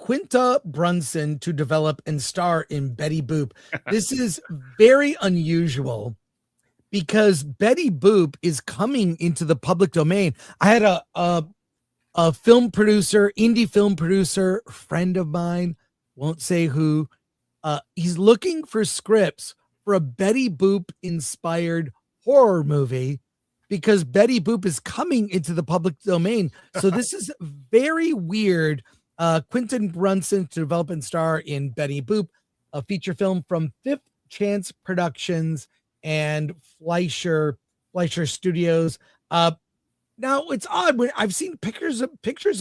Quinta Brunson to develop and star in Betty Boop. This is very unusual because Betty Boop is coming into the public domain. I had a film producer, indie film producer, friend of mine, won't say who. He's looking for scripts for a Betty Boop inspired horror movie because Betty Boop is coming into the public domain. So this is very weird. Quentin Brunson to develop and star in Betty Boop, a feature film from Fifth Chance Productions and Fleischer Studios. Now it's odd when I've seen pictures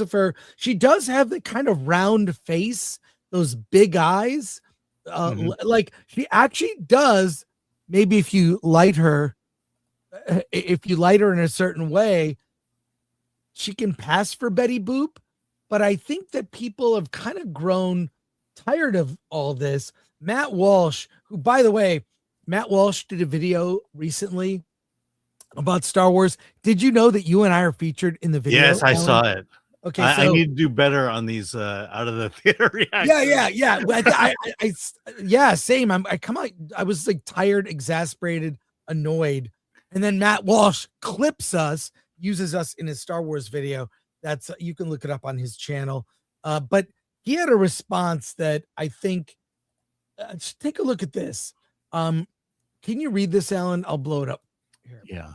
of her. She does have the kind of round face, those big eyes. Like she actually does. Maybe if you light her in a certain way, she can pass for Betty Boop. But I think that people have kind of grown tired of all this. Matt Walsh, who, by the way, Matt Walsh did a video recently about Star Wars. Did you know that you and I are featured in the video? Yes, I saw it. Okay, I need to do better on these out of the theater reactions. Yeah. Same. I come out. I was like tired, exasperated, annoyed, and then Matt Walsh clips us, uses us in his Star Wars video. That's you can look it up on his channel. But he had a response that I think. Just take a look at this. Can you read this, Alan? I'll blow it up. Here. Yeah.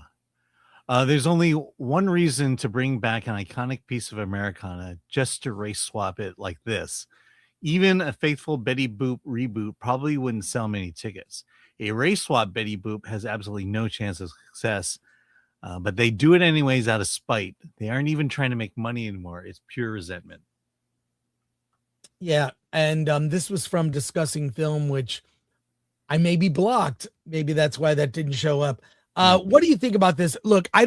There's only one reason to bring back an iconic piece of Americana, just to race swap it like this. Even a faithful Betty Boop reboot probably wouldn't sell many tickets. A race swap Betty Boop has absolutely no chance of success, but they do it anyways out of spite. They aren't even trying to make money anymore. It's pure resentment. Yeah, and this was from Discussing Film, which I may be blocked. Maybe that's why that didn't show up. What do you think about this? Look, I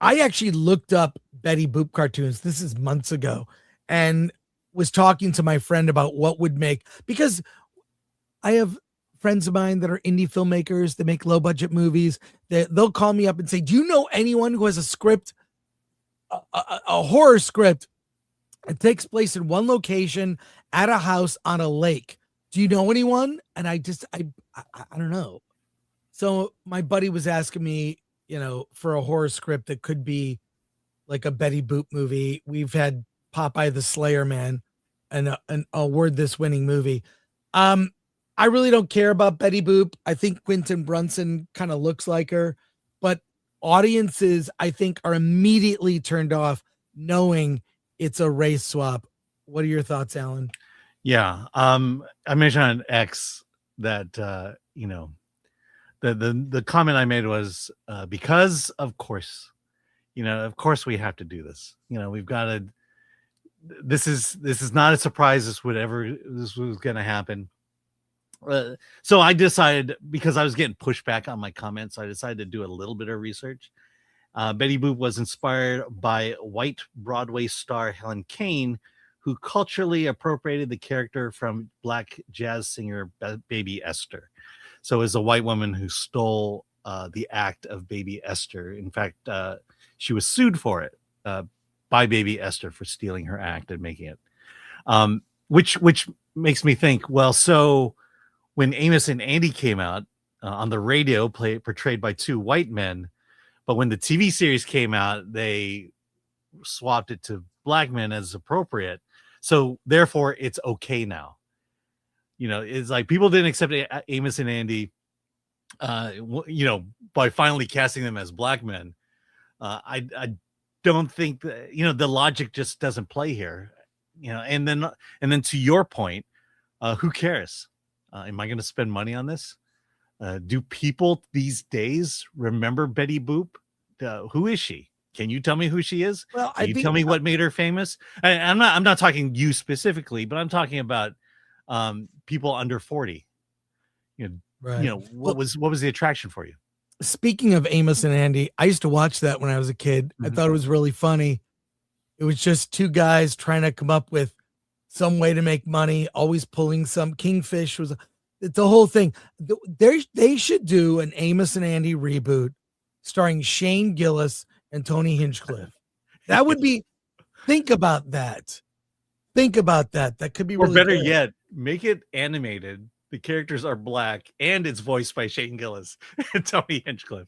actually looked up Betty Boop cartoons. This is months ago, and was talking to my friend about what would make, because I have friends of mine that are indie filmmakers that make low budget movies. They'll call me up and say, do you know anyone who has a script, a horror script? It takes place in one location at a house on a lake. Do you know anyone? And I don't know. So my buddy was asking me, for a horror script that could be like a Betty Boop movie. We've had Popeye the Slayer Man and an award this winning movie. I really don't care about Betty Boop. I think Quentin Brunson kind of looks like her, but audiences, I think, are immediately turned off knowing it's a race swap. What are your thoughts, Alan? Yeah. I mentioned on X that, the comment I made was because of course we have to do this. We've got to. This is not a surprise. This was going to happen. So I decided, because I was getting pushback on my comments, I decided to do a little bit of research. Betty Boop was inspired by white Broadway star Helen Kane, who culturally appropriated the character from black jazz singer Baby Esther. So it was a white woman who stole the act of Baby Esther. In fact, she was sued for it by Baby Esther for stealing her act and making it. Which makes me think, well, so when Amos and Andy came out on the radio, portrayed by two white men, but when the TV series came out, they swapped it to black men as appropriate. So therefore, it's okay now. It's like people didn't accept Amos and Andy, by finally casting them as black men. I don't think that, the logic just doesn't play here. And then to your point, who cares? Am I going to spend money on this? Do people these days remember Betty Boop? Who is she? Can you tell me who she is? Well, Can you tell me what made her famous? I'm not talking you specifically, but I'm talking about people under 40. Right. What was the attraction for you? Speaking of Amos and Andy, I used to watch that when I was a kid. I thought it was really funny. It was just two guys trying to come up with some way to make money, always pulling some. Kingfish was the whole thing. They should do an Amos and Andy reboot starring Shane Gillis and Tony Hinchcliffe. That would be, think about that. Think about that. That could be Or really better good. yet, make it animated. The characters are black, and it's voiced by Shane Gillis and Tony Hinchcliffe.